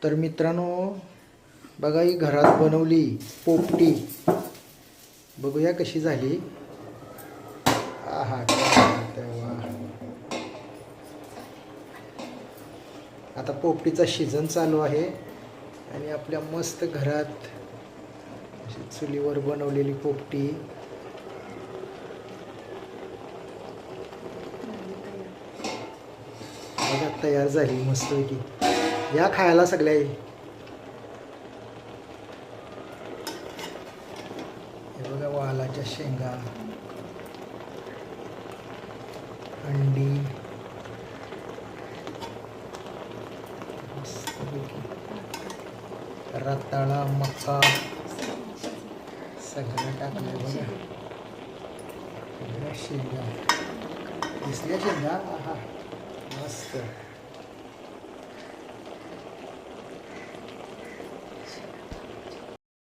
तर मित्रांनो बघा ही घरात बनवली पोपटी, बघूया कशी झाली. आहा तेव्हा आता पोपटीचा सीझन चालू आहे आणि आपल्या मस्त घरात अशी चुलीवर बनवलेली पोपटी बघा तयार झाली मस्तपैकी. या खायला सगळ्या. हे बघा वालाच्या शेंगा, अंडी, रताळा, मका सगळं टाकलंय बघा. सगळ्या शेंगा दिसल्या शेंगा. आहा मस्त.